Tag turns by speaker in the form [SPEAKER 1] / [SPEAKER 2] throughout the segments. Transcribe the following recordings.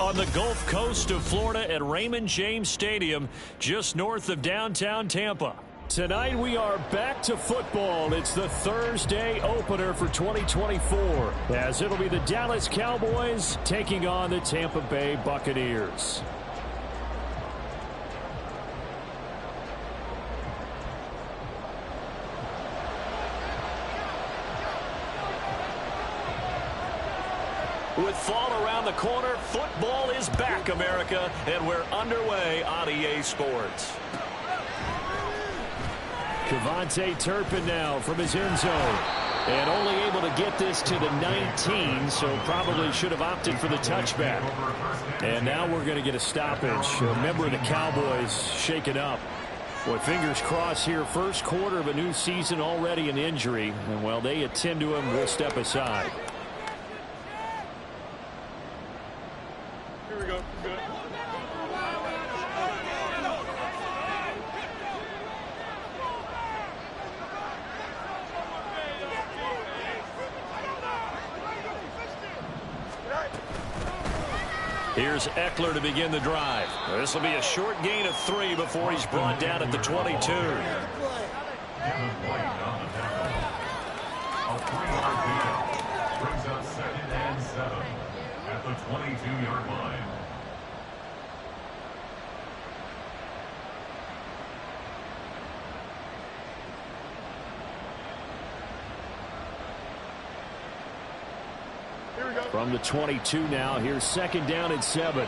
[SPEAKER 1] on the Gulf Coast of Florida at Raymond James Stadium, just north of downtown Tampa. Tonight we are back to football. It's the Thursday opener for 2024, as it'll be the Dallas Cowboys taking on the Tampa Bay Buccaneers. With fall around the corner, football is back, America, and we're underway on EA Sports. Kevontae Turpin now from his end zone. And only able to get this to the 19, so probably should have opted for the touchback. And now we're going to get a stoppage. A member of the Cowboys shaken up. Boy, fingers crossed here. First quarter of a new season, already an injury. And while they attend to him, we'll step aside.
[SPEAKER 2] Here we go. Good.
[SPEAKER 1] Here's Eckler to begin the drive. This will be a short gain of 3 before he's brought down at the 22.
[SPEAKER 3] Brings up 2nd and 7 at the 22-yard line.
[SPEAKER 1] From the 22 now, here's 2nd down and 7.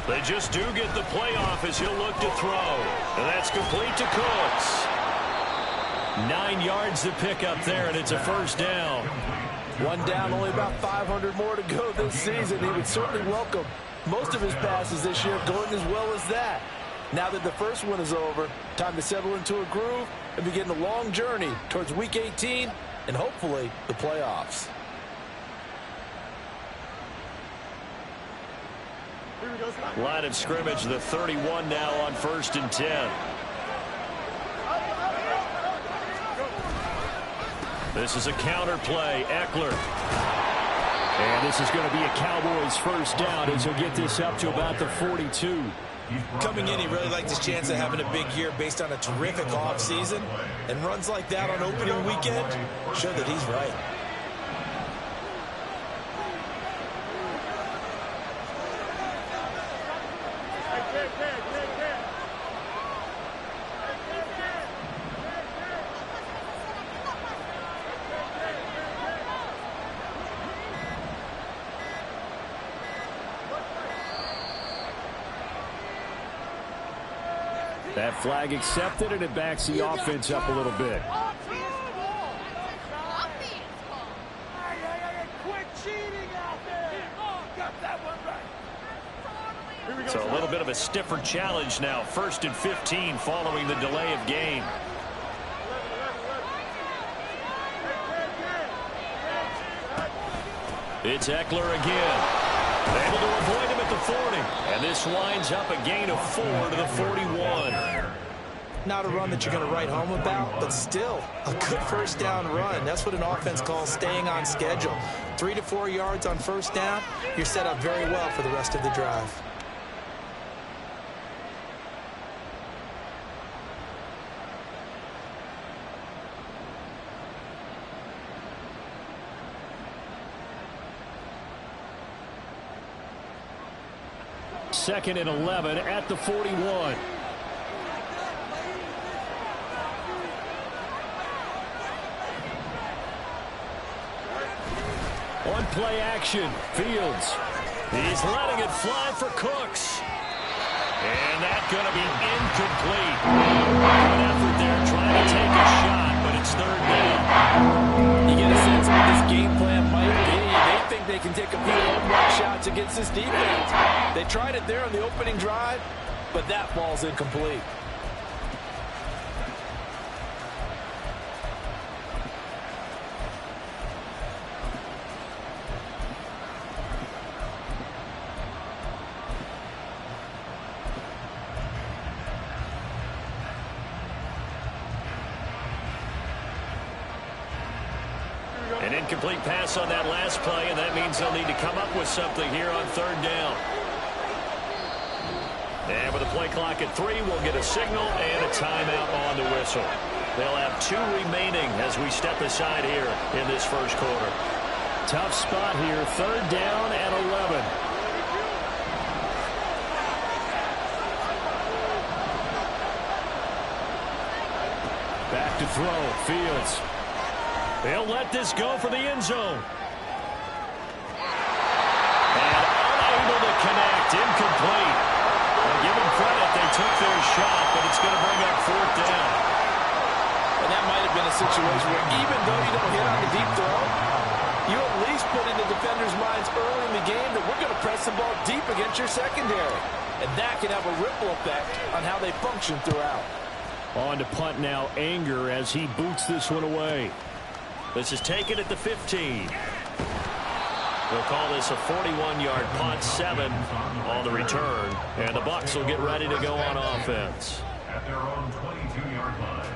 [SPEAKER 1] They just do get the playoff as he'll look to throw. And that's complete to Cooks. 9 yards to pick up there, and it's a first down.
[SPEAKER 4] One down, only about 500 more to go this season. He would certainly welcome most of his passes this year going as well as that. Now that the first one is over, time to settle into a groove and begin the long journey towards Week 18 and hopefully the playoffs.
[SPEAKER 1] Line of scrimmage, the 31 now on 1st and 10. This is a counter play. Eckler. And this is going to be a Cowboys first down as he'll get this up to about the 42.
[SPEAKER 5] Coming in, he really liked his chance of having a big year based on a terrific offseason. And runs like that on opening weekend show that he's right.
[SPEAKER 1] That flag accepted, and it backs the offense up a little bit. So a little bit of a stiffer challenge now. 1st and 15 following the delay of game. It's Eckler again. Able to avoid him at the 40. And this winds up a gain of 4 to the 41.
[SPEAKER 5] Not a run that you're going to write home about, but still a good first down run. That's what an offense calls staying on schedule. 3 to 4 yards on first down. You're set up very well for the rest of the drive.
[SPEAKER 1] Second and 11 at the 41. On play action, Fields. He's letting it fly for Cooks. And that's going to be incomplete. Good effort there trying to take a shot, but it's 3rd down.
[SPEAKER 4] You get a sense of what this game plan might be. They think they can take a few home shots against this defense. They tried it there on the opening drive, but that ball's incomplete.
[SPEAKER 1] incomplete pass on that last play, and that means they'll need to come up with something here on third down. And with the play clock at 3, we'll get a signal and a timeout on the whistle. They'll have 2 remaining as we step aside here in this first quarter. Tough spot here, third down and 11. Back to throw, Fields. They'll let this go for the end zone. And unable to connect, incomplete. Well, give them credit, they took their shot, but it's going to bring up fourth down.
[SPEAKER 4] And that might have been a situation where even though you don't hit on the deep throw, you at least put in the defenders' minds early in the game that we're going to press the ball deep against your secondary. And that can have a ripple effect on how they function throughout.
[SPEAKER 1] On to punt now, Anger as he boots this one away. This is taken at the 15. We'll call this a 41-yard punt, 7 on the return. And the Bucs will get ready to go on offense.
[SPEAKER 3] At their own 22-yard line.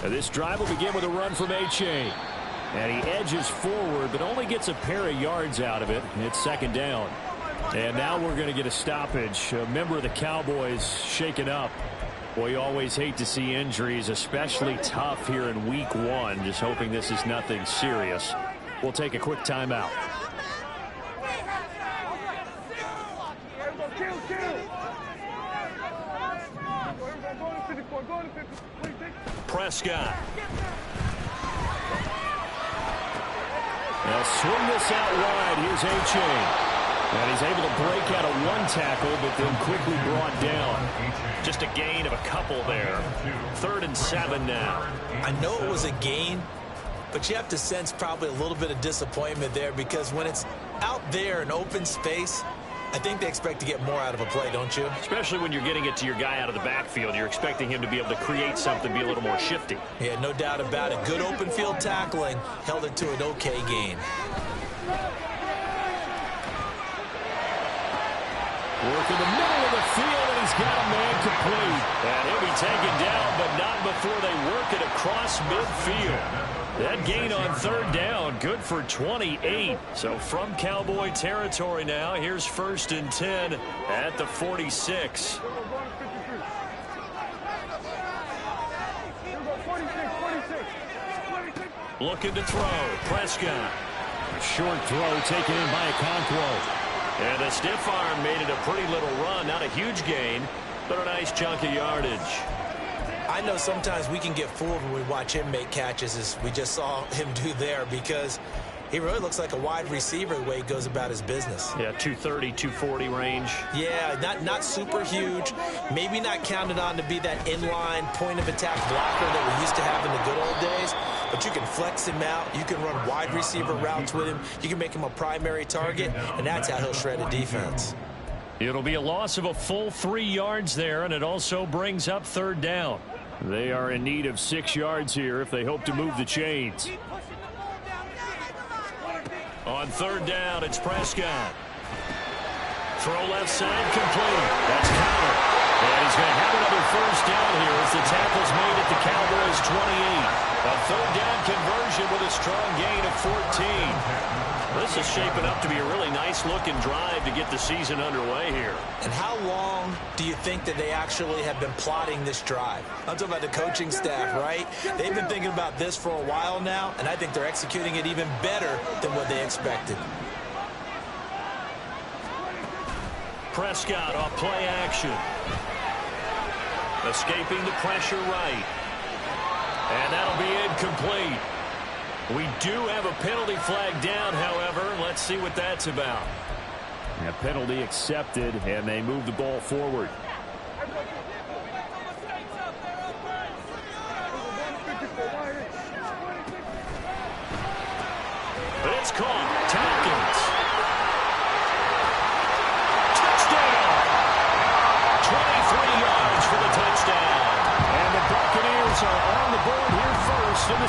[SPEAKER 1] This drive will begin with a run from H.A. And he edges forward, but only gets a pair of yards out of it. It's second down. And now we're going to get a stoppage. A member of the Cowboys shaken up. Boy, you always hate to see injuries, especially tough here in week 1. Just hoping this is nothing serious. We'll take a quick timeout. Prescott. They'll swing this out wide. Here's H.A. And he's able to break out of one tackle, but then quickly brought down. Just a gain of a couple there. 3rd and 7 now.
[SPEAKER 5] I know it was a gain, but you have to sense probably a little bit of disappointment there because when it's out there in open space, I think they expect to get more out of a play, don't you?
[SPEAKER 1] Especially when you're getting it to your guy out of the backfield. You're expecting him to be able to create something, be a little more shifty.
[SPEAKER 5] Yeah, no doubt about it. Good open field tackling held it to an okay gain.
[SPEAKER 1] Work in the middle of the field, and he's got a man complete. And he'll be taken down, but not before they work it across midfield. That gain on 3rd down, good for 28. So from Cowboy territory now, here's 1st and 10 at the 46. Looking to throw, Prescott. Short throw taken in by Okonkwo. And a stiff arm made it a pretty little run. Not a huge gain, but a nice chunk of yardage.
[SPEAKER 5] I know sometimes we can get fooled when we watch him make catches, as we just saw him do there, because he really looks like a wide receiver the way he goes about his business.
[SPEAKER 1] Yeah, 230, 240 range.
[SPEAKER 5] Yeah, not super huge. Maybe not counted on to be that inline point-of-attack blocker that we used to have in the good old days. But you can flex him out. You can run wide receiver routes with him. You can make him a primary target, and that's how he'll shred a defense.
[SPEAKER 1] It'll be a loss of a full 3 yards there, and it also brings up 3rd down. They are in need of 6 yards here if they hope to move the chains. On 3rd down, it's Prescott. Throw left side, complete. That's counter. And he's going to have another 1st down here as the tackle's made at the Cowboys' 28. A 3rd down conversion with a strong gain of 14. This is shaping up to be a really nice-looking drive to get the season underway here.
[SPEAKER 5] And how long do you think that they actually have been plotting this drive? I'm talking about the coaching staff, right? They've been thinking about this for a while now, and I think they're executing it even better than what they expected.
[SPEAKER 1] Prescott off play action. Escaping the pressure right. And that'll be incomplete. We do have a penalty flag down, however. Let's see what that's about. A penalty accepted, and they move the ball forward.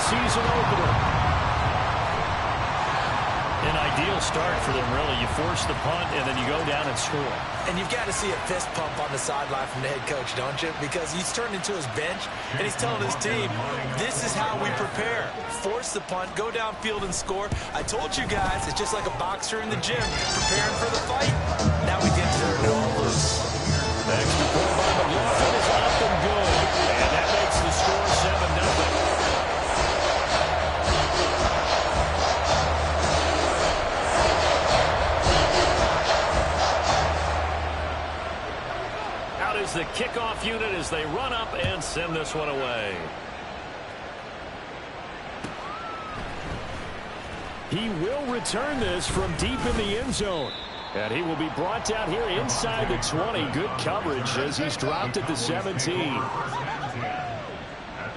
[SPEAKER 1] season opener.
[SPEAKER 2] An ideal start for them, really. You force the punt, and then you go down and score.
[SPEAKER 5] And you've got to see a fist pump on the sideline from the head coach, don't you? Because he's turned into his bench, and he's telling his team, this is how we prepare. Force the punt, go downfield and score. I told you guys, it's just like a boxer in the gym, preparing for the fight. Now we get to no loose.
[SPEAKER 1] Extra point by McLaughlin is up and good. And that makes the score 7-0. Is the kickoff unit as they run up and send this one away. He will return this from deep in the end zone. And he will be brought down here inside the 20. Good coverage as he's dropped at the 17.
[SPEAKER 3] At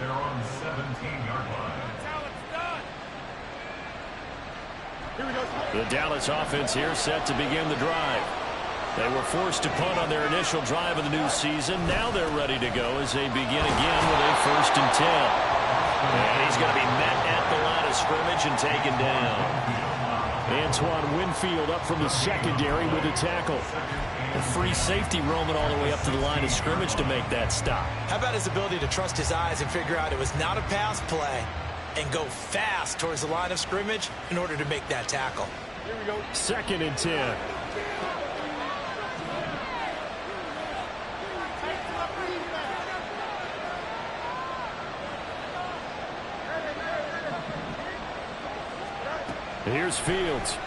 [SPEAKER 3] their own 17-yard line.
[SPEAKER 1] The Dallas offense here set to begin the drive. They were forced to punt on their initial drive of the new season. Now they're ready to go as they begin again with a 1st and 10. And he's going to be met at the line of scrimmage and taken down. Antoine Winfield up from the secondary with a tackle.
[SPEAKER 2] A free safety roaming all the way up to the line of scrimmage to make that stop.
[SPEAKER 5] How about his ability to trust his eyes and figure out it was not a pass play and go fast towards the line of scrimmage in order to make that tackle.
[SPEAKER 1] Here we go. 2nd and 10. Here's Fields.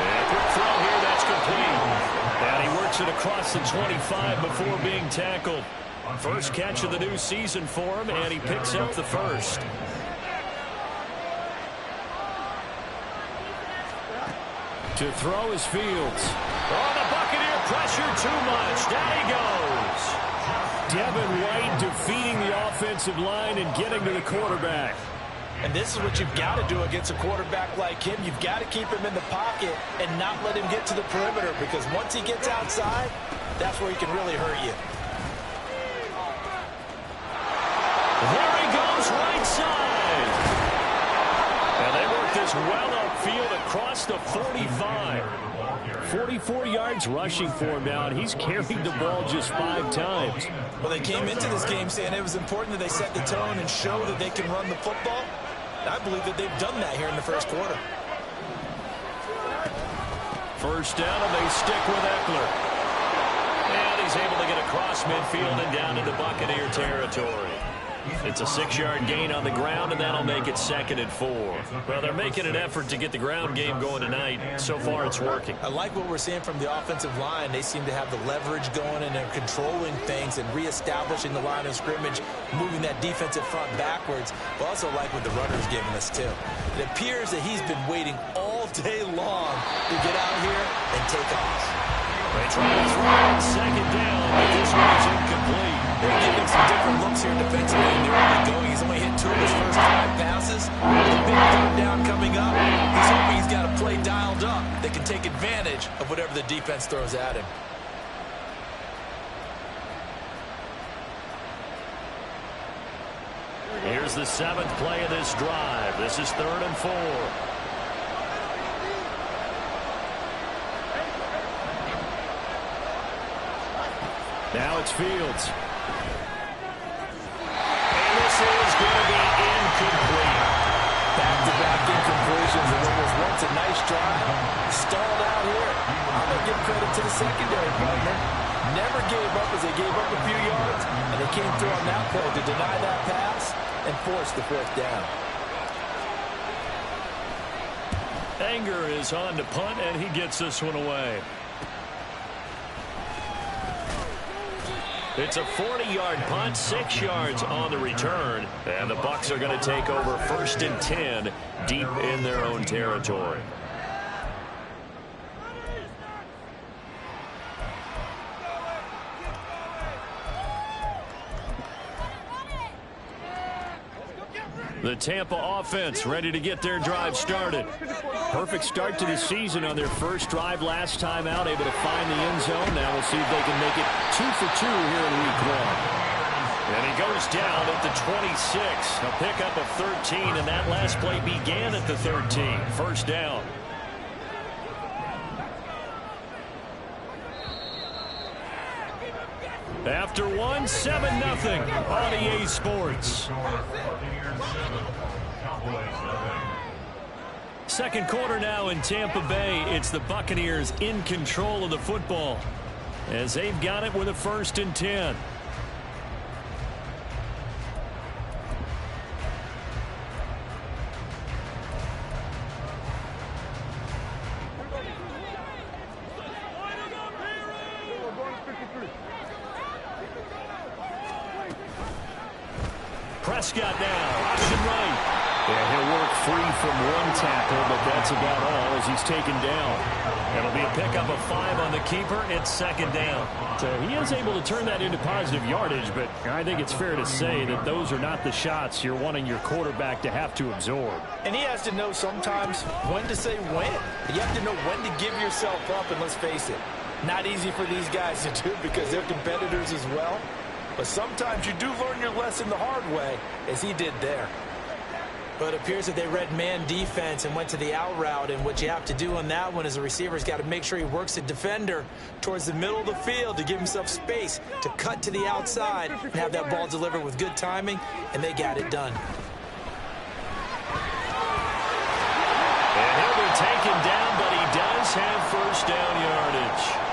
[SPEAKER 1] And quick throw here, that's complete. And he works it across the 25 before being tackled. First catch of the new season for him, and he picks up the first. To throw is Fields. Oh, the Buccaneer pressure too much. Down he goes. Devin White defeating the offensive line and getting to the quarterback.
[SPEAKER 5] And this is what you've got to do against a quarterback like him. You've got to keep him in the pocket and not let him get to the perimeter, because once he gets outside, that's where he can really hurt you.
[SPEAKER 1] There he goes, right side. And they work this well upfield across the 45. 44 yards rushing for him now, and he's carried the ball just 5 times.
[SPEAKER 5] Well, they came into this game saying it was important that they set the tone and show that they can run the football. I believe that they've done that here in the first quarter.
[SPEAKER 1] First down, and they stick with Eckler. And he's able to get across midfield and down into Buccaneer territory. It's a 6-yard gain on the ground, and that'll make it 2nd and 4. Well, they're making an effort to get the ground game going tonight. So far, it's working.
[SPEAKER 5] I like what we're seeing from the offensive line. They seem to have the leverage going, and they're controlling things and reestablishing the line of scrimmage, moving that defensive front backwards. We also like what the runner's giving us, too. It appears that he's been waiting all day long to get out here and take off.
[SPEAKER 1] They try to throw on 2nd down, but this one is incomplete.
[SPEAKER 5] They're giving some different looks here defensively, and they're only going. He's only hit 2 of his first 5 passes. The big 3rd down coming up. He's hoping he's got a play dialed up that can take advantage of whatever the defense throws at him.
[SPEAKER 1] Here's the 7th play of this drive. This is 3rd and 4. Now it's Fields. And this is going to be incomplete.
[SPEAKER 4] Back-to-back incompletions, and what was once a nice drive stalled out here. I'm going to give credit to the secondary partner. Never gave up as they gave up a few yards, and they came through on that play to deny that pass and force the 4th down.
[SPEAKER 1] Anger is on to punt, and he gets this one away. It's a 40-yard punt, 6 yards on the return, and the Bucs are going to take over 1st and 10 deep in their own territory. The Tampa offense ready to get their drive started. Perfect start to the season on their first drive last time out, able to find the end zone. Now we'll see if they can make it 2 for 2 here in week 1.
[SPEAKER 2] And he goes down at the 26. A pickup of 13, and that last play began at the 13. First down. After one, 7-0 on EA Sports. Second quarter now in Tampa Bay. It's the Buccaneers in control of the football as they've got it with a 1st and 10. Prescott now, option right.
[SPEAKER 1] Yeah, he'll work free from one tackle, but that's about all as he's taken down.
[SPEAKER 2] It'll be a pickup of 5 on the keeper. It's 2nd down.
[SPEAKER 1] So he is able to turn that into positive yardage, but I think it's fair to say that those are not the shots you're wanting your quarterback to have to absorb.
[SPEAKER 4] And he has to know sometimes when to say when. You have to know when to give yourself up, and let's face it, not easy for these guys to do because they're competitors as well. But sometimes you do learn your lesson the hard way, as he did there.
[SPEAKER 5] But it appears that they read man defense and went to the out route, and what you have to do on that one is a receiver's got to make sure he works the defender towards the middle of the field to give himself space to cut to the outside and have that ball delivered with good timing, and they got it done.
[SPEAKER 2] And he'll be taken down, but he does have 1st down yardage.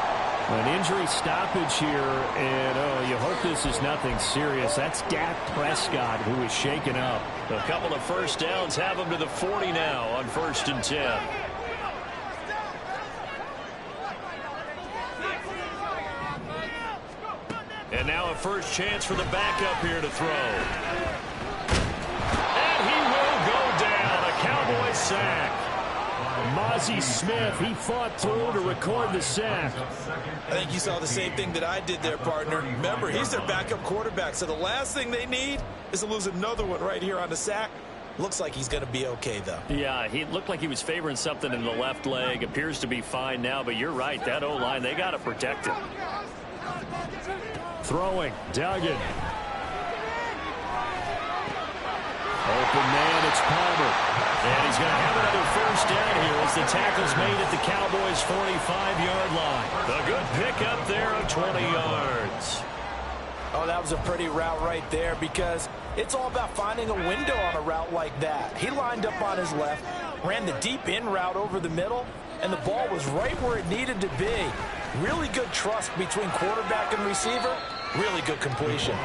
[SPEAKER 1] An injury stoppage here, and you hope this is nothing serious. That's Dak Prescott, who is shaken up.
[SPEAKER 2] A couple of 1st downs have him to the 40 now on 1st and 10. And now a first chance for the backup here to throw. And he will go down. A Cowboy sack.
[SPEAKER 1] Mozzie Smith, he fought through to record the sack.
[SPEAKER 5] I think you saw the same thing that I did there, partner. Remember, he's their backup quarterback, so the last thing they need is to lose another one right here on the sack. Looks like he's going to be okay, though.
[SPEAKER 2] Yeah, he looked like he was favoring something in the left leg. Appears to be fine now, but you're right. That O-line, they got to protect him.
[SPEAKER 1] Throwing, Duggan. Open man, it's Palmer.
[SPEAKER 2] And he's going to have another 1st down here as the tackle's made at the Cowboys' 45-yard line. A good pickup there of 20 yards.
[SPEAKER 4] Oh, that was a pretty route right there because it's all about finding a window on a route like that. He lined up on his left, ran the deep in route over the middle, and the ball was right where it needed to be. Really good trust between quarterback and receiver. Really good completion.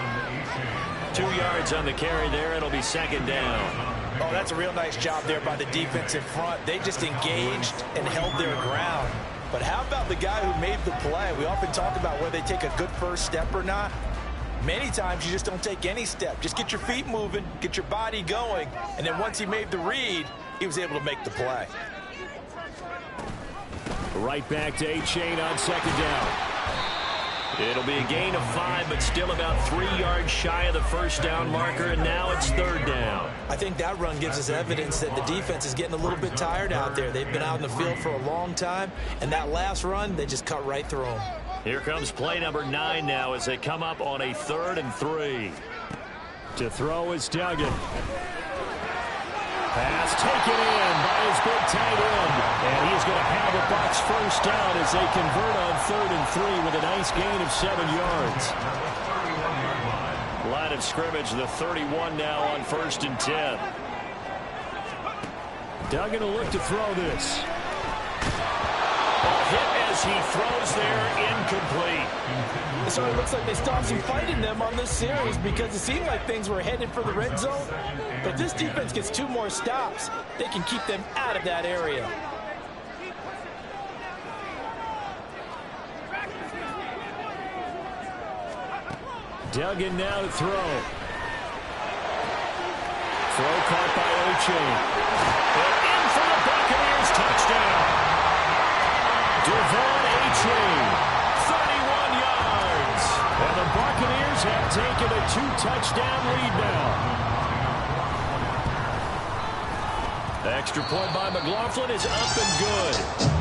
[SPEAKER 2] 2 yards on the carry there. It'll be 2nd down.
[SPEAKER 4] Oh, that's a real nice job there by the defense in front. They just engaged and held their ground. But how about the guy who made the play? We often talk about whether they take a good first step or not. Many times you just don't take any step. Just get your feet moving, get your body going, and then once he made the read, he was able to make the play.
[SPEAKER 1] Right back to A-Chain on 2nd down.
[SPEAKER 2] It'll be a gain of 5, but still about 3 yards shy of the 1st down marker, and now it's 3rd down.
[SPEAKER 5] I think that run gives us evidence that the defense is getting a little bit tired out there. They've been out in the field for a long time, and that last run, they just cut right through them.
[SPEAKER 2] Here comes play number 9 now as they come up on a 3rd and 3.
[SPEAKER 1] To throw is Duggan. Pass taken in by his big tight end. And he's going to have the Bucs 1st down as they convert on 3rd and 3 with a nice gain of 7 yards.
[SPEAKER 2] Line of scrimmage, the 31 now on 1st and 10.
[SPEAKER 1] Duggan will look to throw this.
[SPEAKER 2] Ball hit as he throws there, incomplete.
[SPEAKER 4] So it looks like they stopped some fight in them on this series because it seemed like things were headed for the red zone. But this defense gets 2 more stops. They can keep them out of that area.
[SPEAKER 1] Duggan now to throw. Throw caught by A-Chain.
[SPEAKER 2] In for the Buccaneers, touchdown.
[SPEAKER 1] Devon A-Chain, 31 yards. And the Buccaneers have taken a 2-touchdown lead now.
[SPEAKER 2] The extra point by McLaughlin is up and good.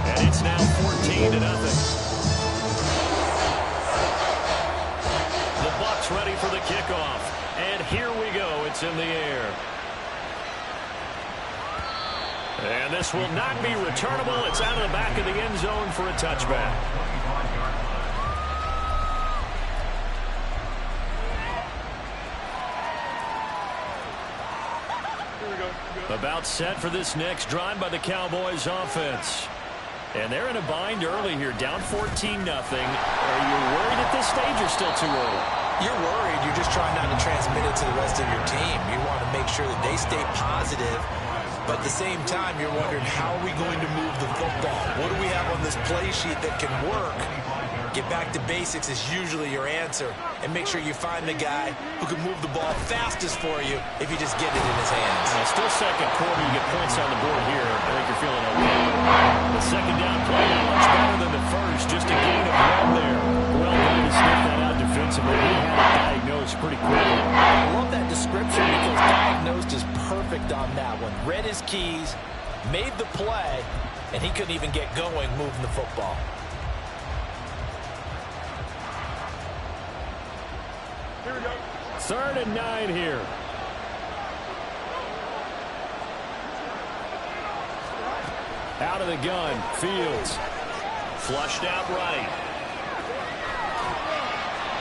[SPEAKER 2] And it's now 14-0. The Bucs ready for the kickoff. this will not be returnable. It's out of the back of the end zone for a touchback. About set for this next drive by the Cowboys offense. And they're in a bind early here, down 14-0. Are you worried at this stage or still too early?
[SPEAKER 5] You're worried. You're just trying not to transmit it to the rest of your team. You want to make sure that they stay positive. But at the same time, you're wondering, how are we going to move the football? What do we have on this play sheet that can work? Get back to basics is usually your answer. And make sure you find the guy who can move the ball fastest for you if you just get it in his hands.
[SPEAKER 2] Still second quarter, you get points on the board here. I think you're feeling okay. The second down play not much better than the first. Just a gain of one there. Well done to sniff that out defensively. He had it diagnosed pretty quickly.
[SPEAKER 4] I love that description because diagnosed is perfect on that one. Read his keys, made the play, and he couldn't even get going moving the football.
[SPEAKER 1] Here we go. 3rd and 9 here. Out of the gun, Fields.
[SPEAKER 2] Flushed out right.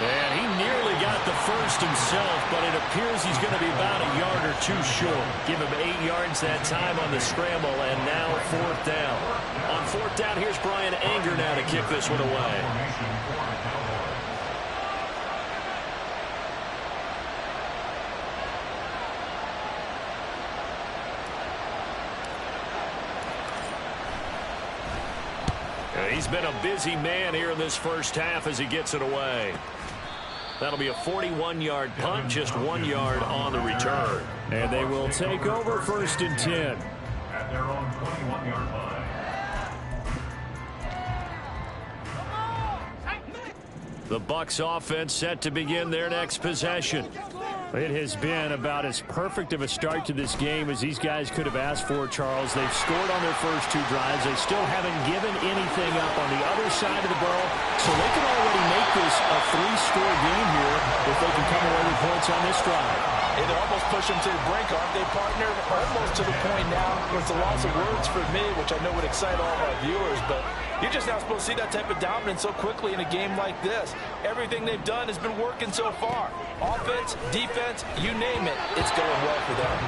[SPEAKER 2] And he nearly got the first himself, but it appears he's going to be about a yard or two short. Give him 8 yards that time on the scramble, and now 4th down. On 4th down, here's Brian Anger now to kick this one away. He's been a busy man here in this first half as he gets it away. That'll be a 41-yard punt, just 1 yard on the return.
[SPEAKER 1] And they will take over 1st and 10.
[SPEAKER 3] At their own 21-yard line.
[SPEAKER 2] The Bucs offense set to begin their next possession.
[SPEAKER 1] It has been about as perfect of a start to this game as these guys could have asked for, Charles. They've scored on their first 2 drives. They still haven't given anything up on the other side of the ball, so they can already make this a 3-score game here if they can come away with points on this drive.
[SPEAKER 4] They almost push them to the brink, aren't they, partner? Almost to the point now where it's a loss of words for me, which I know would excite all of our viewers, but you're just not supposed to see that type of dominance so quickly in a game like this. Everything they've done has been working so far. Offense, defense, you name it, it's going well for them.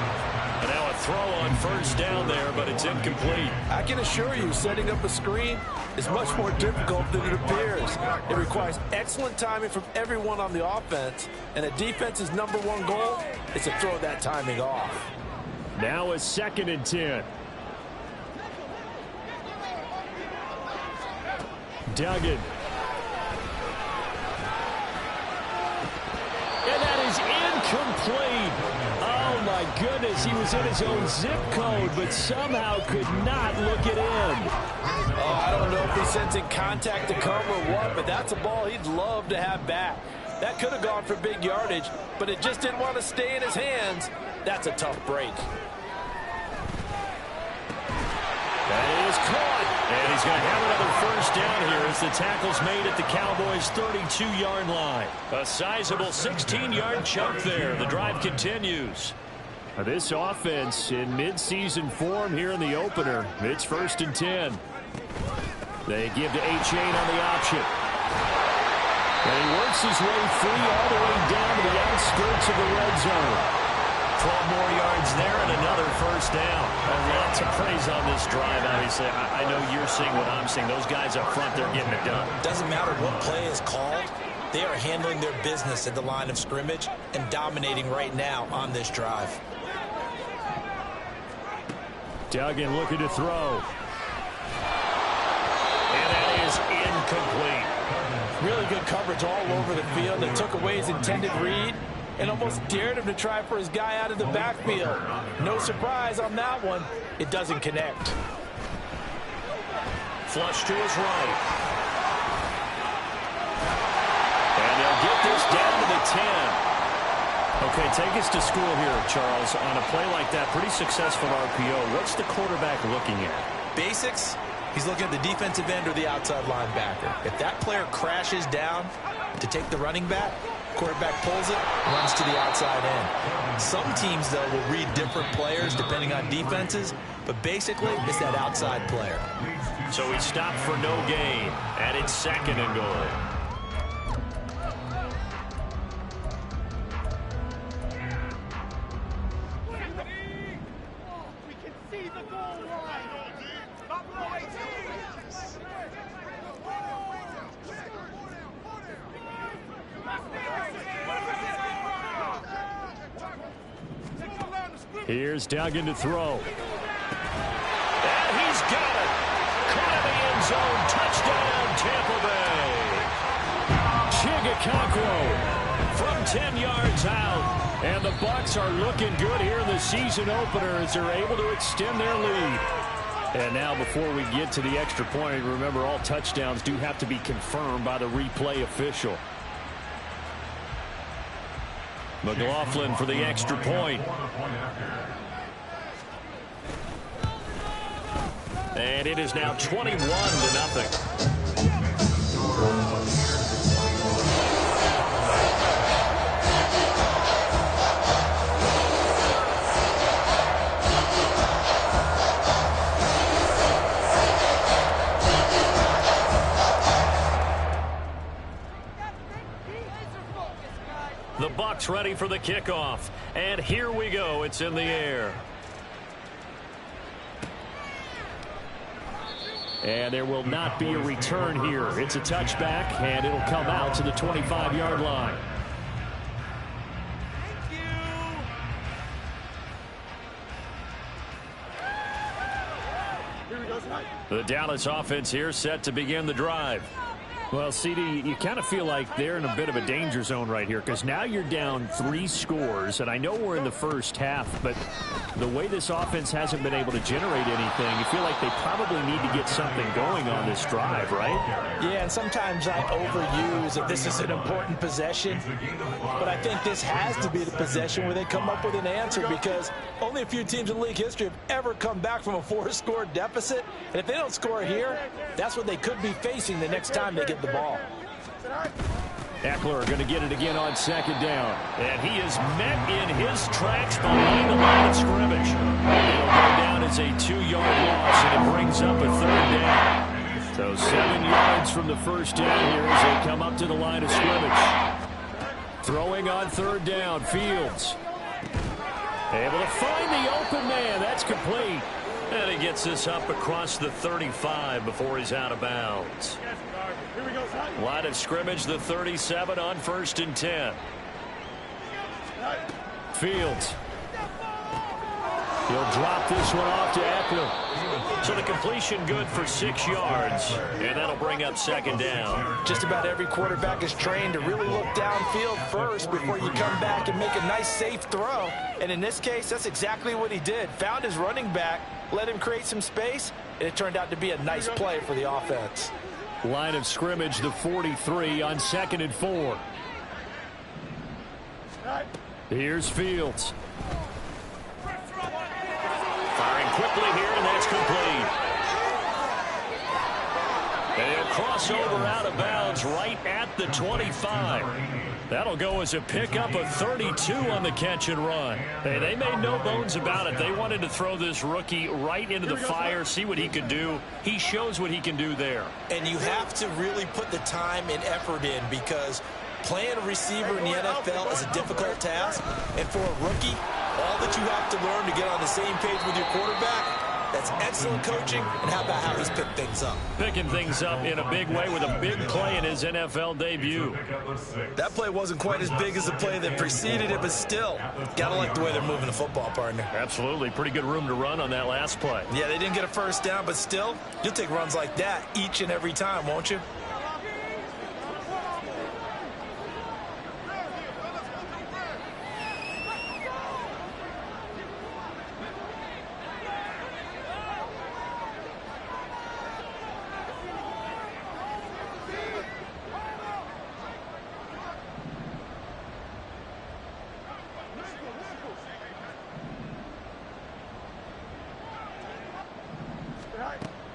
[SPEAKER 2] And now a throw on 1st down there, but it's incomplete.
[SPEAKER 4] I can assure you, setting up a screen is much more difficult than it appears. It requires excellent timing from everyone on the offense, and a defense's #1 goal is to throw that timing off.
[SPEAKER 1] Now a 2nd and 10. Duggan.
[SPEAKER 2] And that is incomplete.
[SPEAKER 1] Oh, my goodness. He was in his own zip code, but somehow could not look it in.
[SPEAKER 4] Oh, I don't know if he's sensing contact to come or what, but that's a ball he'd love to have back. That could have gone for big yardage, but it just didn't want to stay in his hands. That's a tough break.
[SPEAKER 2] That is caught. And he's going to have another 1st down here as the tackle's made at the Cowboys' 32-yard line. A sizable 16-yard chunk there. The drive continues.
[SPEAKER 1] This offense in mid-season form here in the opener. It's 1st and 10. They give to A-Chain on the option. And he works his way free all the way down to the outskirts of the red zone.
[SPEAKER 2] 12 more yards there and another 1st down. Lots of praise on this drive, obviously. I know you're seeing what I'm seeing. Those guys up front, they're getting it done.
[SPEAKER 5] Doesn't matter what play is called. They are handling their business at the line of scrimmage and dominating right now on this drive.
[SPEAKER 1] Duggan looking to throw.
[SPEAKER 2] And that is incomplete.
[SPEAKER 4] Really good coverage all over the field. They took away his intended read and almost dared him to try for his guy out of the backfield. No surprise on that one. It doesn't connect.
[SPEAKER 2] Flush to his right. And they'll get this down to the 10. Okay, take us to school here, Charles. On a play like that, pretty successful RPO. What's the quarterback looking at?
[SPEAKER 5] Basics, he's looking at the defensive end or the outside linebacker. If that player crashes down to take the running back, Quarterback pulls it, runs to the outside end. Some teams, though, will read different players depending on defenses, but basically it's that outside player.
[SPEAKER 2] So he stopped for no gain, and it's 2nd and goal.
[SPEAKER 1] Here's Duggan to throw.
[SPEAKER 2] And he's got it. Caught in the end zone. Touchdown, Tampa Bay. Chigakakwo from 10 yards out. And the Bucs are looking good here in the season opener as they're able to extend their lead.
[SPEAKER 1] And now before we get to the extra point, remember all touchdowns do have to be confirmed by the replay official. McLaughlin for the extra point. And it is now 21-0. The Bucs ready for the kickoff. And here we go. It's in the air. And there will not be a return here. It's a touchback, and it'll come out to the 25-yard line. The Dallas offense here set to begin the drive. Well, CD, you kind of feel like they're in a bit of a danger zone right here because now you're down 3 scores, and I know we're in the first half, but the way this offense hasn't been able to generate anything, you feel like they probably need to get something going on this drive, right?
[SPEAKER 5] Yeah, and sometimes I overuse that this is an important possession, but I think this has to be the possession where they come up with an answer because only a few teams in league history have ever come back from a 4-score deficit, and if they don't score here, that's what they could be facing the next time they get the ball.
[SPEAKER 1] Eckler going to get it again on 2nd down.
[SPEAKER 2] And he is met in his tracks behind the line of scrimmage. It'll go down as a 2-yard loss, and it brings up a 3rd down.
[SPEAKER 1] So 7 yards from the first down here as they come up to the line of scrimmage. Throwing on 3rd down, Fields. Able to find the open man. That's complete.
[SPEAKER 2] And he gets this up across the 35 before he's out of bounds. Line of scrimmage, the 37 on 1st and 10.
[SPEAKER 1] Fields. He'll drop this one off to Eckler.
[SPEAKER 2] So the completion good for 6 yards, and that'll bring up 2nd down.
[SPEAKER 5] Just about every quarterback is trained to really look downfield first before you come back and make a nice, safe throw. And in this case, that's exactly what he did. Found his running back, let him create some space, and it turned out to be a nice play for the offense.
[SPEAKER 1] Line of scrimmage, the 43 on 2nd and 4. Here's Fields.
[SPEAKER 2] Firing quickly here, and that's complete. And he'll cross over out of bounds right at the 25. That'll go as a pickup of 32 on the catch and run. Hey, they made no bones about it. They wanted to throw this rookie right into the fire, see what he could do. He shows what he can do there.
[SPEAKER 5] And you have to really put the time and effort in because playing a receiver in the NFL is a difficult task. And for a rookie, all that you have to learn to get on the same page with your quarterback, that's excellent coaching, and how about how he's picked things up?
[SPEAKER 2] Picking things up in a big way with a big play in his NFL debut.
[SPEAKER 5] That play wasn't quite as big as the play that preceded it, but still, gotta like the way they're moving the football, partner.
[SPEAKER 2] Absolutely. Pretty good room to run on that last play.
[SPEAKER 5] Yeah, they didn't get a first down, but still, you'll take runs like that each and every time, won't you?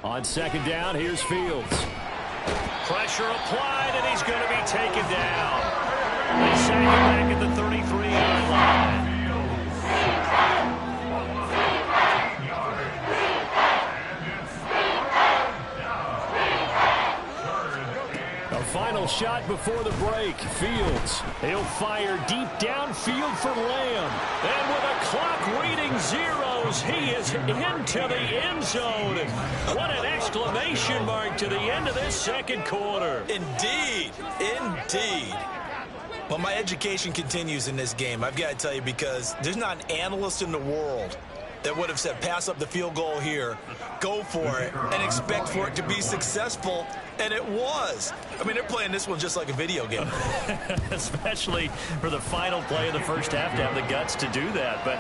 [SPEAKER 1] On 2nd down, here's Fields.
[SPEAKER 2] Pressure applied, and he's going to be taken down. They sack him back at the 33-yard line.
[SPEAKER 1] A final shot before the break. Fields. He'll fire deep downfield for Lamb.
[SPEAKER 2] And with a clock reading zeros, he is into the end zone. What an exclamation mark to the end of this second quarter.
[SPEAKER 5] Indeed. Indeed. Well, my education continues in this game, I've got to tell you, because there's not an analyst in the world that would have said pass up the field goal here, go for it, and expect for it to be successful, and it was. I mean, they're playing this one just like a video game.
[SPEAKER 2] Especially for the final play of the first half to have the guts to do that. But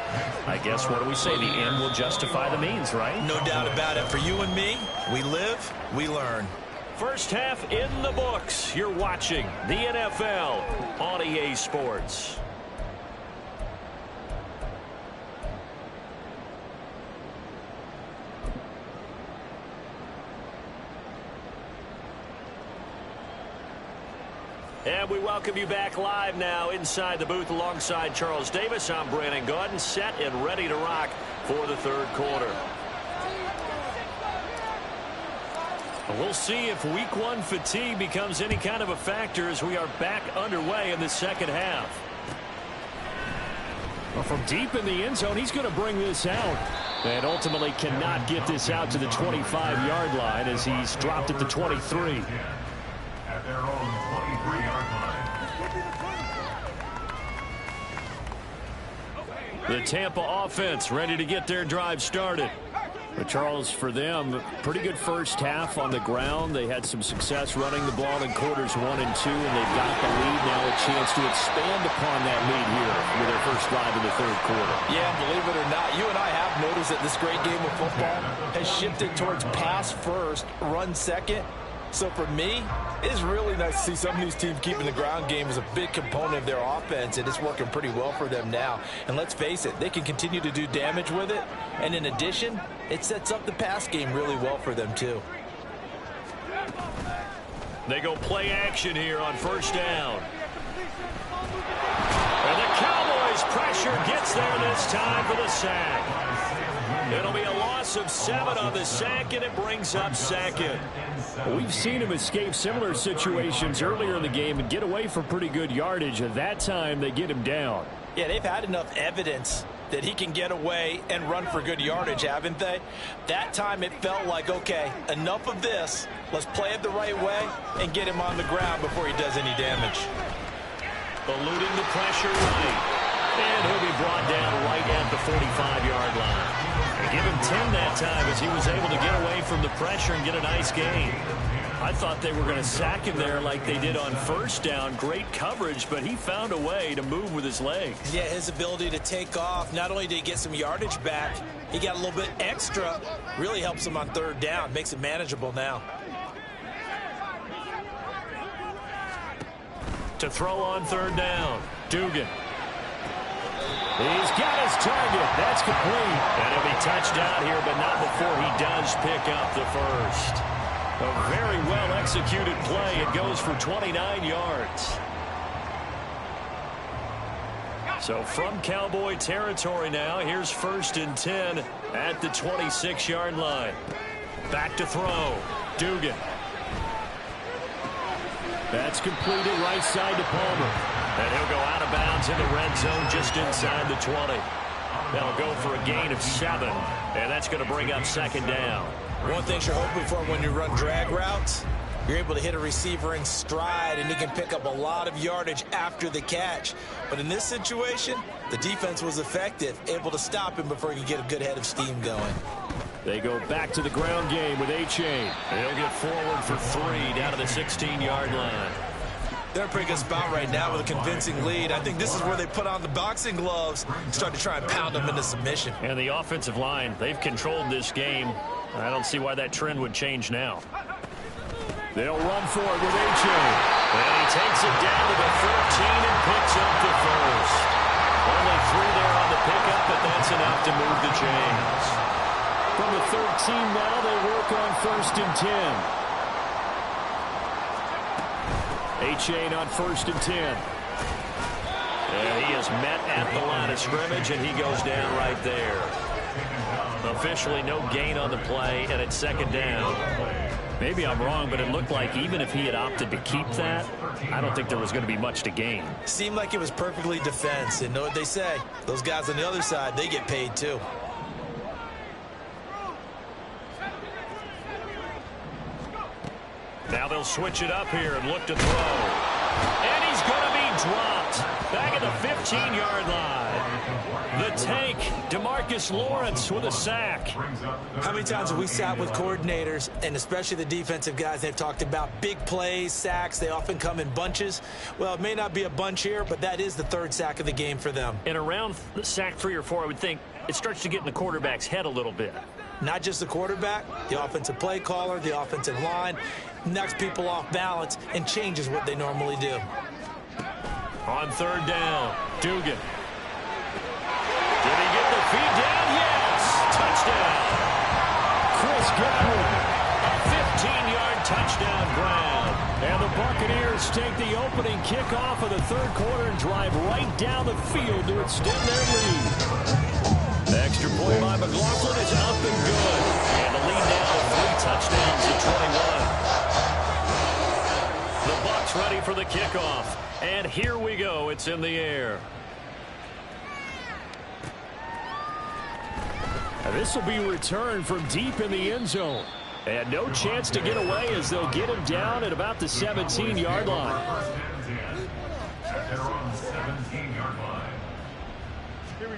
[SPEAKER 2] I guess, what do we say? The end will justify the means, right?
[SPEAKER 5] No doubt about it. For you and me, we live, we learn.
[SPEAKER 2] First half in the books. You're watching the NFL on EA Sports. And we welcome you back live now inside the booth alongside Charles Davis. I'm Brandon Gaudin, set and ready to rock for the third quarter. We'll see if week one fatigue becomes any kind of a factor as we are back underway in the second half.
[SPEAKER 1] Well, from deep in the end zone, he's going to bring this out. And ultimately cannot get this out to the 25-yard line as he's dropped at the 23.
[SPEAKER 3] At their own 23-yard line.
[SPEAKER 1] The Tampa offense ready to get their drive started. But Charles, for them, pretty good first half on the ground. They had some success running the ball in quarters 1 and 2, and they've got the lead now, a chance to expand upon that lead here with their first drive in the third quarter.
[SPEAKER 4] Yeah, believe it or not, you and I have noticed that this great game of football has shifted towards pass first, run second. So for me, it's really nice to see some of these teams keeping the ground game as a big component of their offense, and it's working pretty well for them now. And let's face it, they can continue to do damage with it. And in addition, it sets up the pass game really well for them too.
[SPEAKER 2] They go play action here on first down. And the Cowboys pressure gets there this time for the sack. It'll be a loss of 7 on the sack, and it brings up second.
[SPEAKER 1] We've seen him escape similar situations earlier in the game and get away from pretty good yardage. At that time, they get him down.
[SPEAKER 5] Yeah, they've had enough evidence that he can get away and run for good yardage, haven't they? That time it felt like, okay, enough of this. Let's play it the right way and get him on the ground before he does any damage.
[SPEAKER 2] Eluding the pressure right. And he'll be brought down right at the 45-yard line. They give him 10 that time as he was able to get away from the pressure and get a nice gain. I thought they were going to sack him there like they did on first down. Great coverage, but he found a way to move with his legs.
[SPEAKER 5] Yeah, his ability to take off, not only did he get some yardage back, he got a little bit extra. Really helps him on third down, makes it manageable now.
[SPEAKER 2] To throw on third down, Dugan.
[SPEAKER 1] He's got his target. That's complete.
[SPEAKER 2] And he'll be touched out here, but not before he does pick up the first. A very well-executed play. It goes for 29 yards. So from Cowboy territory now, here's 1st and 10 at the 26-yard line. Back to throw. Dugan.
[SPEAKER 1] That's completed right side to Palmer.
[SPEAKER 2] And he'll go out of bounds in the red zone just inside the 20. They'll go for a gain of 7, and that's going to bring up second down.
[SPEAKER 5] One thing you're hoping for when you run drag routes, you're able to hit a receiver in stride, and he can pick up a lot of yardage after the catch. But in this situation, the defense was effective, able to stop him before he could get a good head of steam going.
[SPEAKER 1] They go back to the ground game with A-Chain.
[SPEAKER 2] They'll get forward for 3 down to the 16-yard line.
[SPEAKER 5] They're in a pretty good spot right now with a convincing lead. I think this is where they put on the boxing gloves and start to try and pound them into submission.
[SPEAKER 2] And the offensive line, they've controlled this game. I don't see why that trend would change now.
[SPEAKER 1] They'll run for it with A-Chain.
[SPEAKER 2] And he takes it down to the 14 and picks up the first. Only 3 there on the pickup, but that's enough to move the chains.
[SPEAKER 1] From the 13 now, they work on 1st and 10. A-Chain on 1st and 10.
[SPEAKER 2] And he is met at the line of scrimmage, and he goes down right there. Officially no gain on the play, and it's second down.
[SPEAKER 1] Maybe I'm wrong, but it looked like even if he had opted to keep that, I don't think there was going to be much to gain.
[SPEAKER 5] Seemed like it was perfectly defense. And know what they say? Those guys on the other side, they get paid too.
[SPEAKER 2] Now they'll switch it up here and look to throw. And he's going to be dropped back at the 15-yard line. The tank, DeMarcus Lawrence with a sack.
[SPEAKER 5] How many times have we sat with coordinators, and especially the defensive guys, they've talked about big plays, sacks. They often come in bunches. Well, it may not be a bunch here, but that is the third sack of the game for them.
[SPEAKER 2] And around sack 3 or 4, I would think it starts to get in the quarterback's head a little bit.
[SPEAKER 5] Not just the quarterback, the offensive play caller, the offensive line, knocks people off balance and changes what they normally do.
[SPEAKER 2] On third down, Dugan. Did he get the feed down? Yes! Touchdown!
[SPEAKER 1] Chris Godwin.
[SPEAKER 2] A 15-yard touchdown grab.
[SPEAKER 1] And the Buccaneers take the opening kickoff of the third quarter and drive right down the field to extend their lead.
[SPEAKER 2] Extra point by McLaughlin is up and good. And the lead now to 3 touchdowns to 21. The Bucs ready for the kickoff. And here we go. It's in the air.
[SPEAKER 1] This will be returned from deep in the end zone. And no chance to get away as they'll get him down at about the 17-yard line.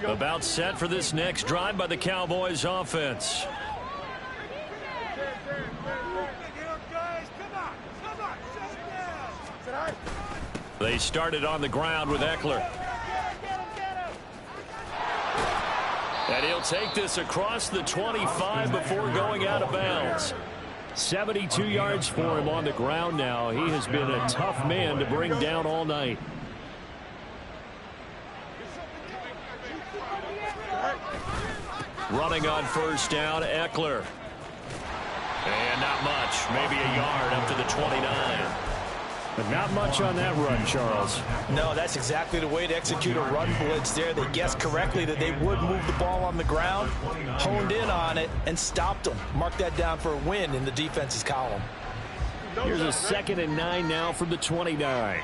[SPEAKER 2] About set for this next drive by the Cowboys offense. They started on the ground with Eckler. And he'll take this across the 25 before going out of bounds.
[SPEAKER 1] 72 yards for him on the ground now. He has been a tough man to bring down all night.
[SPEAKER 2] Running on first down, Eckler. And not much, maybe a yard up to the 29.
[SPEAKER 1] But not much on that run, Charles.
[SPEAKER 4] No, that's exactly the way to execute a run blitz there. They guessed correctly that they would move the ball on the ground, honed in on it, and stopped them. Mark that down for a win in the defense's column.
[SPEAKER 1] Here's a 2nd and 9 now from the 29.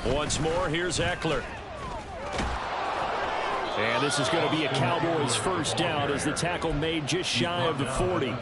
[SPEAKER 2] Once more, here's Eckler.
[SPEAKER 1] And this is going to be a Cowboys first down as the tackle made just shy of the 40.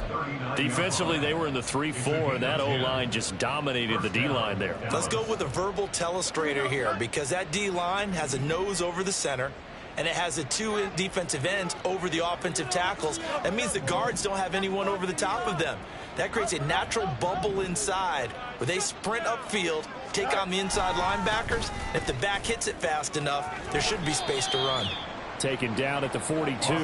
[SPEAKER 2] Defensively, they were in the 3-4, and that O-line just dominated the D-line there.
[SPEAKER 5] Let's go with a verbal telestrator here, because that D-line has a nose over the center, and it has the 2 defensive ends over the offensive tackles. That means the guards don't have anyone over the top of them. That creates a natural bubble inside where they sprint upfield, take on the inside linebackers. If the back hits it fast enough, there should be space to run.
[SPEAKER 1] Taken down at the 42.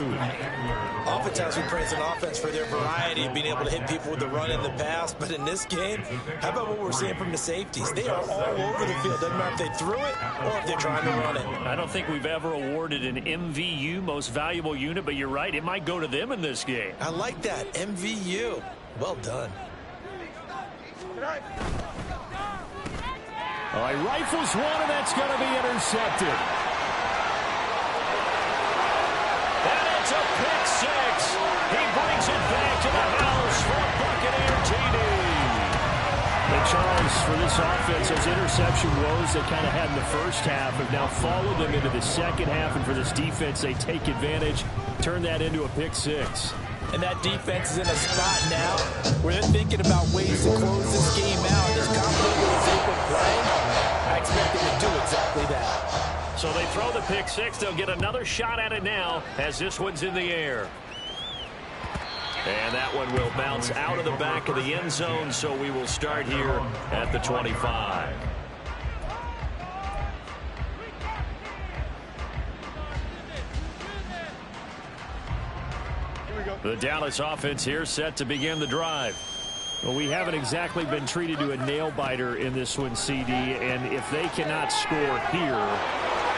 [SPEAKER 5] Oftentimes we praise an offense for their variety of being able to hit people with the run and the pass, but in this game, how about what we're seeing from the safeties? They are all over the field. Doesn't matter if they threw it or if they're trying to run it.
[SPEAKER 2] I don't think we've ever awarded an MVU, most valuable unit, but you're right, it might go to them in this game.
[SPEAKER 5] I like that, MVU. Well done.
[SPEAKER 1] All right, rifles one, and that's going to be intercepted.
[SPEAKER 2] It's a pick 6. He brings it back to the house for a Buccaneer TD.
[SPEAKER 1] And Charles, for this offense, those interception woes they kind of had in the first half have now followed them into the second half. And for this defense, they take advantage, turn that into a pick 6.
[SPEAKER 4] And that defense is in a spot now where they're thinking about ways to close this game out. As confidently as they've been playing, I expect them to do exactly that.
[SPEAKER 2] So they throw the pick 6. They'll get another shot at it now as this one's in the air. And that one will bounce out of the back of the end zone, so we will start here at the 25. The Dallas offense here set to begin the drive.
[SPEAKER 1] Well, we haven't exactly been treated to a nail-biter in this one, CD, and if they cannot score here,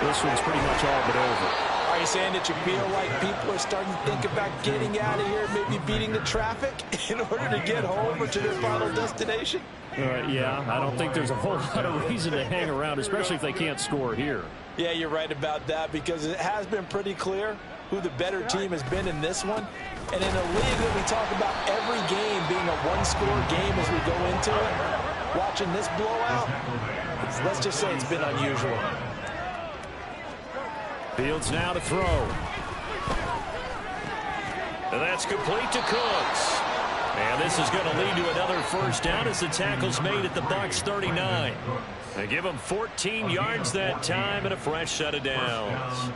[SPEAKER 1] this one's pretty much all but over.
[SPEAKER 4] I Are you saying that you feel like people are starting to think about getting out of here, maybe beating the traffic in order to get home or to their final destination?
[SPEAKER 1] Yeah, I don't think there's a whole lot of reason to hang around, especially if they can't score here.
[SPEAKER 4] Yeah, you're right about that, because it has been pretty clear who the better team has been in this one. And in a league that we talk about every game being a one-score game as we go into it, watching this blowout, let's just say it's been unusual.
[SPEAKER 1] Fields now to throw.
[SPEAKER 2] And that's complete to Cooks. And this is going to lead to another first down as the tackle's made at the Bucs 39. They give them 14 yards that time and a fresh set of downs.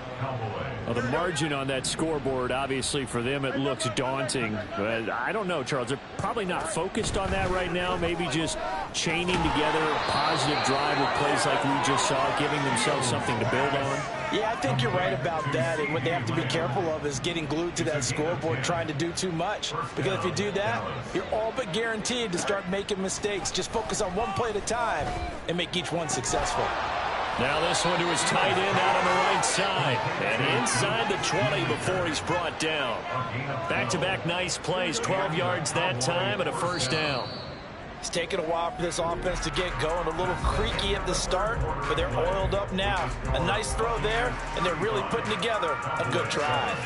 [SPEAKER 1] Well, the margin on that scoreboard, obviously for them it looks daunting. But I don't know, Charles. They're probably not focused on that right now. Maybe just chaining together a positive drive with plays like we just saw, giving themselves something to build on.
[SPEAKER 4] Yeah, I think you're right about that. And what they have to be careful of is getting glued to that scoreboard trying to do too much. Because if you do that, you're all but guaranteed to start making mistakes. Just focus on one play at a time and make each one successful.
[SPEAKER 2] Now this one to his tight end out on the right side. And inside the 20 before he's brought down. Back-to-back nice plays, 12 yards that time and a first down.
[SPEAKER 4] It's taken a while for this offense to get going. A little creaky at the start, but they're oiled up now. A nice throw there, and they're really putting together a good drive.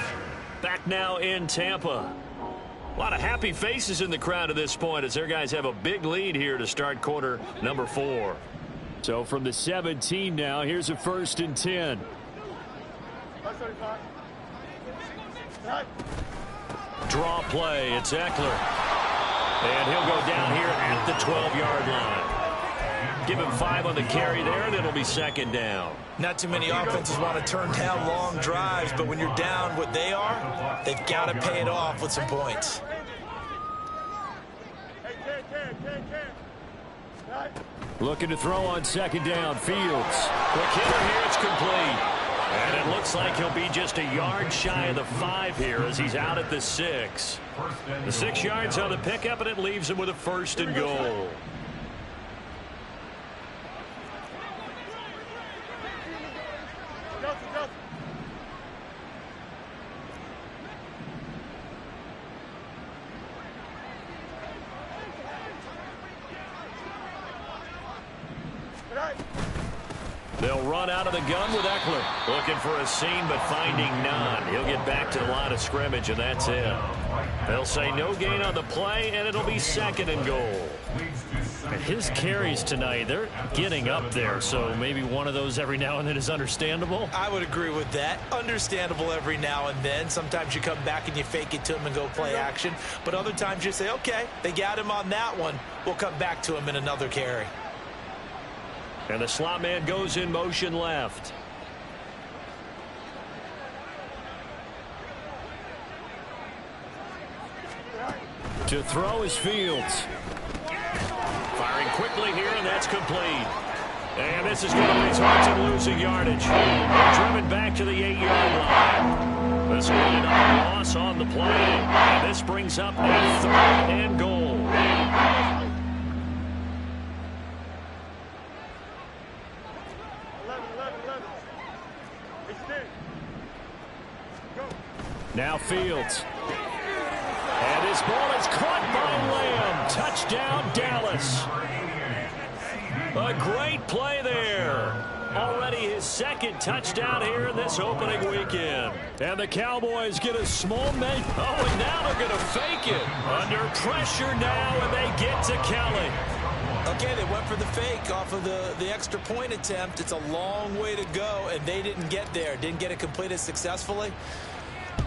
[SPEAKER 2] Back now in Tampa. A lot of happy faces in the crowd at this point as their guys have a big lead here to start quarter number 4.
[SPEAKER 1] So from the 17 now, here's a 1st and 10.
[SPEAKER 2] Draw play, it's Eckler. And he'll go down here at the 12-yard line. Give him 5 on the carry there, and it'll be second down.
[SPEAKER 4] Not too many offenses want to turn down long drives, but when you're down what they are, they've got to pay it off with some points.
[SPEAKER 1] Looking to throw on second down. Fields.
[SPEAKER 2] Quick hitter here, it's complete. And it looks like he'll be just a yard shy of the 5 here as he's out at the 6. The 6 yards on the pickup, and it leaves him with a 1st and goal. They'll run out of the gun with Eckler. Looking for a seam, but finding none. He'll get back to the line of scrimmage, and that's it. They'll say no gain on the play, and it'll be 2nd and goal.
[SPEAKER 1] And his carries tonight, they're getting up there, so maybe one of those every now and then is understandable.
[SPEAKER 4] I would agree with that. Understandable every now and then. Sometimes you come back and you fake it to him and go play action. But other times you say, okay, they got him on that one. We'll come back to him in another carry.
[SPEAKER 2] And the slot man goes in motion left.
[SPEAKER 1] To throw is Fields.
[SPEAKER 2] Firing quickly here, and that's complete. And this is going to result in losing yardage. Driven back to the 8-yard line. This will be another loss on the play. And this brings up a 3rd and goal.
[SPEAKER 1] Now Fields. And his ball is caught by Lamb. Touchdown, Dallas.
[SPEAKER 2] A great play there. Already his 2nd touchdown here in this opening weekend.
[SPEAKER 1] And the Cowboys get a small make.
[SPEAKER 2] Oh, and now they're going to fake it. Under pressure now, and they get to Kelly.
[SPEAKER 4] Okay, they went for the fake off of the extra point attempt. It's a long way to go, and they didn't get there. Didn't get it completed successfully.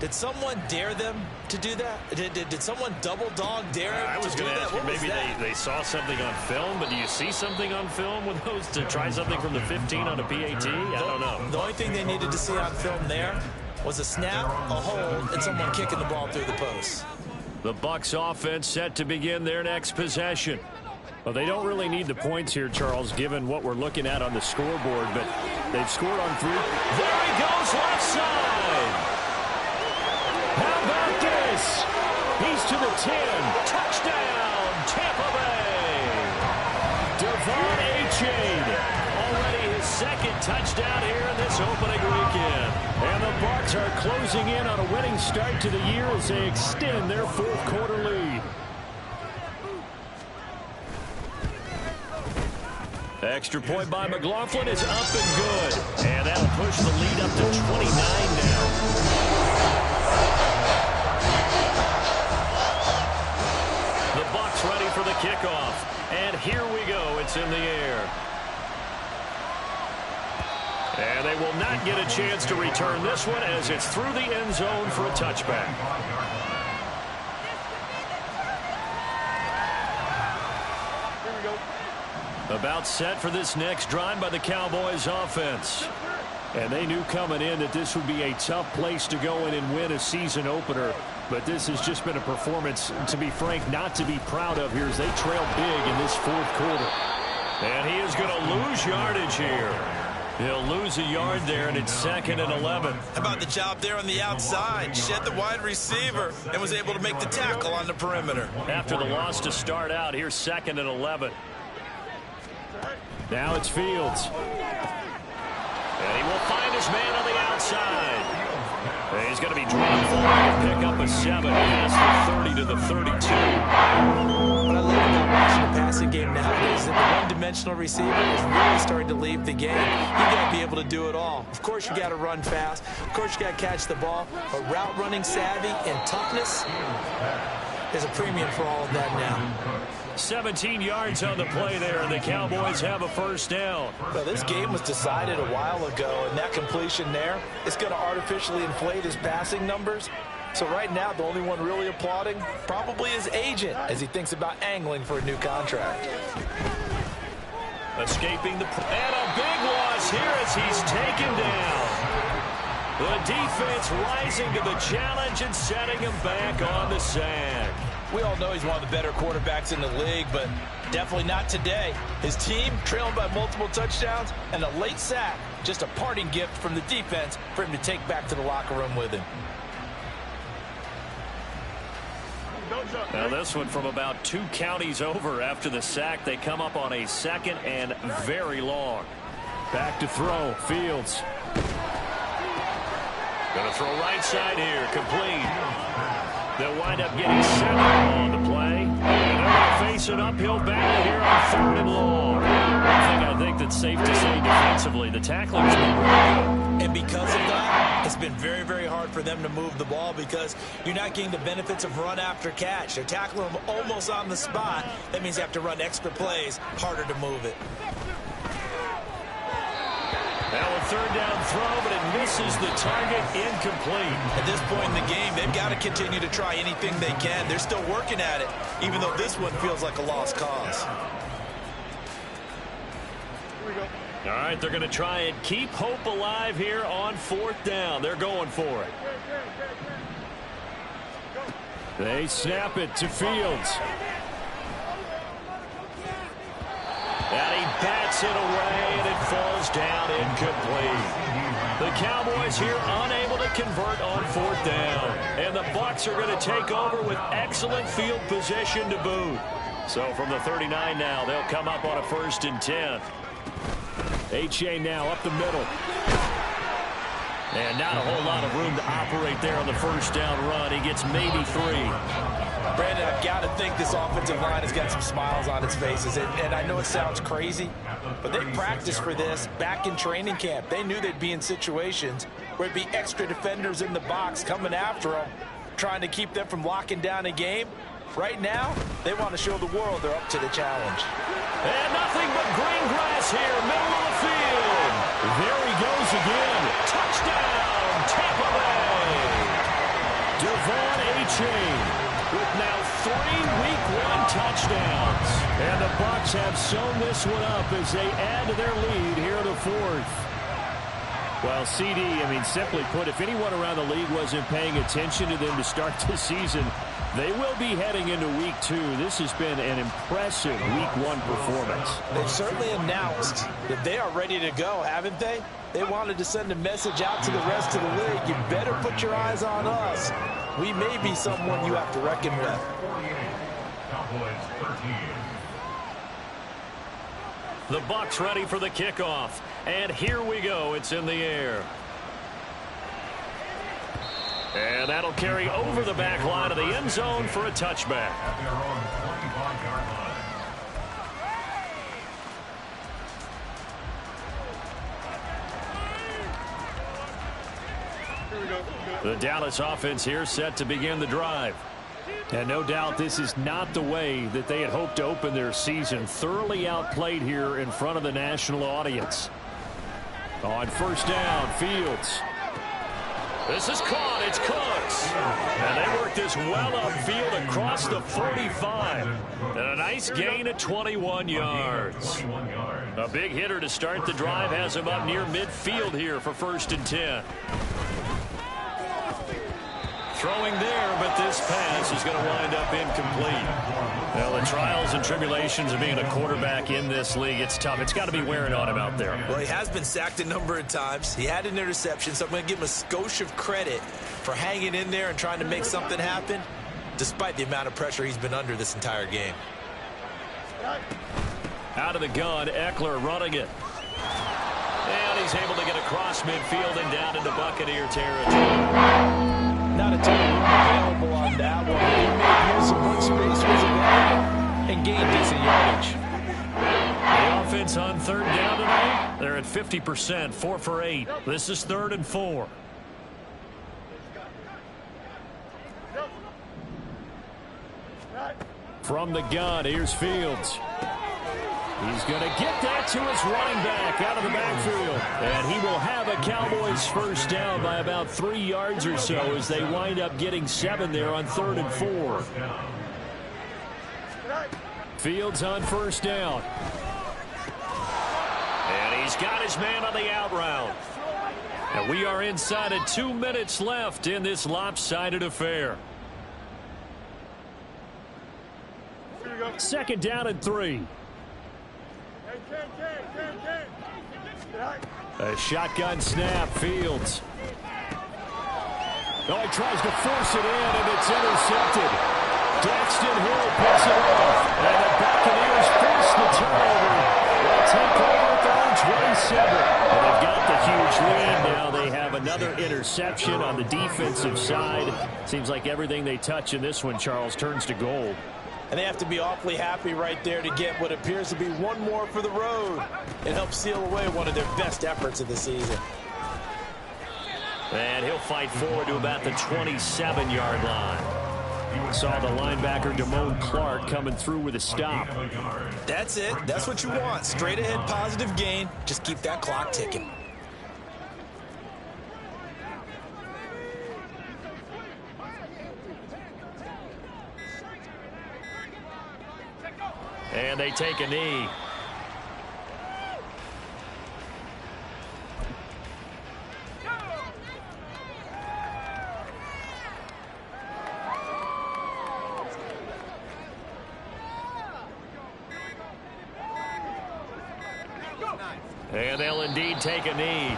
[SPEAKER 4] Did someone dare them to do that? Did someone double dog dare them
[SPEAKER 2] I was
[SPEAKER 4] to do
[SPEAKER 2] going to
[SPEAKER 4] that?
[SPEAKER 2] ask you, maybe they saw something on film, but do you see something on film with those to try something from the 15 on a PAT? I don't know.
[SPEAKER 4] The only thing they needed to see on film there was a snap, a hold, and someone kicking the ball through the post.
[SPEAKER 1] The Bucs offense set to begin their next possession. Well, they don't really need the points here, Charles, given what we're looking at on the scoreboard, but they've scored on 3.
[SPEAKER 2] There he goes, left side.
[SPEAKER 1] How about this? He's to the 10.
[SPEAKER 2] Touchdown, Tampa Bay.
[SPEAKER 1] Devon Achane.
[SPEAKER 2] Already his 2nd touchdown here in this opening weekend.
[SPEAKER 1] And the Bucs are closing in on a winning start to the year as they extend their fourth quarter lead. Extra point by McLaughlin is up and good. And that'll push the lead up to 29 now.
[SPEAKER 2] The Bucs ready for the kickoff. And here we go. It's in the air. And they will not get a chance to return this one as it's through the end zone for a touchback. About set for this next drive by the Cowboys offense. And they knew coming in that this would be a tough place to go in and win a season opener. But this has just been a performance, to be frank, not to be proud of here as they trail big in this fourth quarter. And he is going to lose yardage here. He'll lose a yard there, and it's 2nd and 11.
[SPEAKER 5] How about the job there on the outside? Shed the wide receiver and was able to make the tackle on the perimeter.
[SPEAKER 2] After the loss to start out, here's 2nd and 11.
[SPEAKER 1] Now it's Fields.
[SPEAKER 2] And he will find his man on the outside. And he's going to be dropped forward to pick up a 7 past the 30 to the 32.
[SPEAKER 5] What I love about watching the passing game nowadays is that the one-dimensional receiver is really starting to leave the game. You've got to be able to do it all. Of course, you got to run fast. Of course, you got to catch the ball. But route running savvy and toughness is a premium for all of that now.
[SPEAKER 2] 17 yards on the play there, and the Cowboys have a first down.
[SPEAKER 4] Well, this game was decided a while ago, and that completion there is going to artificially inflate his passing numbers. So right now, the only one really applauding probably his agent as he thinks about angling for a new contract.
[SPEAKER 2] Escaping the... And a big loss here as he's taken down. The defense rising to the challenge and setting him back on the sack.
[SPEAKER 4] We all know he's one of the better quarterbacks in the league, but definitely not today. His team trailing by multiple touchdowns and a late sack. Just a parting gift from the defense for him to take back to the locker room with him.
[SPEAKER 2] Now this one from about 2 counties over after the sack. They come up on a 2nd and very long.
[SPEAKER 1] Back to throw. Fields.
[SPEAKER 2] Going to throw right side here. Complete. They'll wind up getting 7 on the play. And they're going to face an uphill battle here on 3rd and long. One thing I think that's safe to say defensively, the tackling has been really good.
[SPEAKER 5] And because of that, it's been very, very hard for them to move the ball because you're not getting the benefits of run after catch. They're tackling them almost on the spot. That means they have to run extra plays, harder to move it.
[SPEAKER 2] Now a 3rd down throw, but it misses the target, incomplete.
[SPEAKER 5] At this point in the game, they've got to continue to try anything they can. They're still working at it, even though this one feels like a lost cause.
[SPEAKER 2] All right, they're going to try and keep hope alive here on 4th down. They're going for it.
[SPEAKER 1] They snap it to Fields.
[SPEAKER 2] And he bats it away, and it falls down incomplete. The Cowboys here unable to convert on 4th down. And the Bucs are going to take over with excellent field position to boot. So from the 39 now, they'll come up on a 1st and 10.
[SPEAKER 1] H.A. now up the middle.
[SPEAKER 2] And not a whole lot of room to operate there on the 1st down run. He gets maybe 3.
[SPEAKER 4] Brandon, I've got to think this offensive line has got some smiles on its faces. And I know it sounds crazy, but they practiced for this back in training camp. They knew they'd be in situations where it'd be extra defenders in the box coming after them, trying to keep them from locking down a game. Right now, they want to show the world they're up to the challenge.
[SPEAKER 2] And nothing but green grass here, middle of the field.
[SPEAKER 1] There he goes again.
[SPEAKER 2] Touchdown, Tampa Bay.
[SPEAKER 1] Devon Achane
[SPEAKER 2] with now 3 Week 1 touchdowns.
[SPEAKER 1] And the Bucs have sewn this one up as they add to their lead here in the 4th. Well, CD, simply put, if anyone around the league wasn't paying attention to them to start the season, they will be heading into Week 2. This has been an impressive Week 1 performance.
[SPEAKER 4] They've certainly announced that they are ready to go, haven't they? They wanted to send a message out to the rest of the league. You better put your eyes on us. We may be someone you have to reckon with.
[SPEAKER 3] Cowboys 13.
[SPEAKER 2] The Bucs ready for the kickoff. And here we go. It's in the air. And that'll carry over the back line of the end zone for a touchback.
[SPEAKER 3] At their own 25-yard line.
[SPEAKER 2] The Dallas offense here set to begin the drive.
[SPEAKER 1] And no doubt this is not the way that they had hoped to open their season. Thoroughly outplayed here in front of the national audience. On first down, Fields.
[SPEAKER 2] This is caught. It's Cooks. And they work this well upfield across the 45. And a nice gain of 21 yards. A big hitter to start the drive has him up near midfield here for 1st and 10. Throwing there, but this pass is going to wind up incomplete. Well, the trials and tribulations of being a quarterback in this league, it's tough. It's got to be wearing on him out there.
[SPEAKER 5] Well, he has been sacked a number of times. He had an interception, so I'm going to give him a skosh of credit for hanging in there and trying to make something happen, despite the amount of pressure he's been under this entire game.
[SPEAKER 2] Out of the gun, Eckler running it. And he's able to get across midfield and down into Buccaneer territory.
[SPEAKER 4] Not a ton of room available on that one. He made use of what space was available and gained decent yardage.
[SPEAKER 2] The offense on 3rd down tonight, they're at 50%, 4 for 8. This is 3rd and 4.
[SPEAKER 1] From the gun, here's Fields. He's going to get that to his running back out of the backfield. And he will have a Cowboys first down by about 3 yards or so as they wind up getting 7 there on 3rd and 4. Fields on first down.
[SPEAKER 2] And he's got his man on the out route. And we are inside of 2 minutes left in this lopsided affair.
[SPEAKER 1] 2nd down and 3. A shotgun snap, Fields. Oh, he tries to force it in, and it's intercepted. Daxton Hill picks it off, and the Buccaneers force the turnover. They'll take over at their own 27. And they've got the huge lead now. They have another interception on the defensive side. Seems like everything they touch in this one, Charles, turns to gold.
[SPEAKER 4] And they have to be awfully happy right there to get what appears to be one more for the road and help seal away one of their best efforts of the season.
[SPEAKER 2] And he'll fight forward to about the 27-yard line.
[SPEAKER 1] Saw the linebacker Damone Clark coming through with a stop.
[SPEAKER 5] That's it. That's what you want. Straight ahead positive gain. Just keep that clock ticking.
[SPEAKER 2] And they take a knee. And they'll indeed take a knee.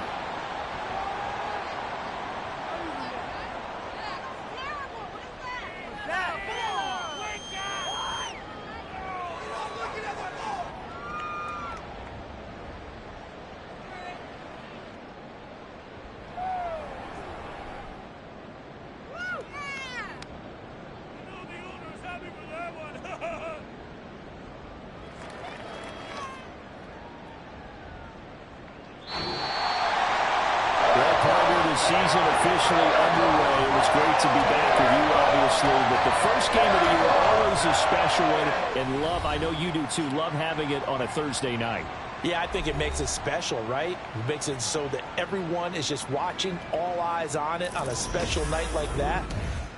[SPEAKER 1] Season officially underway. It was great to be back with you, obviously, but the first game of the year always a special one. And love, I know you do too, love having it on a Thursday night.
[SPEAKER 4] Yeah, I think it makes it special, right? It makes it so that everyone is just watching, all eyes on it on a special night like that.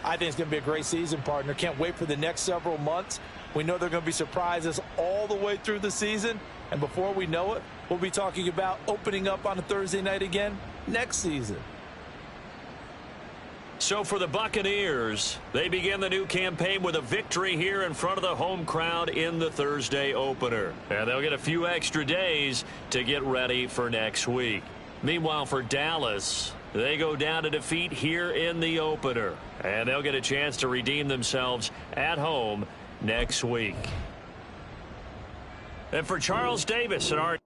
[SPEAKER 4] I think it's going to be a great season, partner. Can't wait for the next several months. We know there are going to be surprises all the way through the season. And before we know it, we'll be talking about opening up on a Thursday night again next season.
[SPEAKER 2] So for the Buccaneers, they begin the new campaign with a victory here in front of the home crowd in the Thursday opener. And they'll get a few extra days to get ready for next week. Meanwhile, for Dallas, they go down to defeat here in the opener. And they'll get a chance to redeem themselves at home next week. And for Charles Davis, and our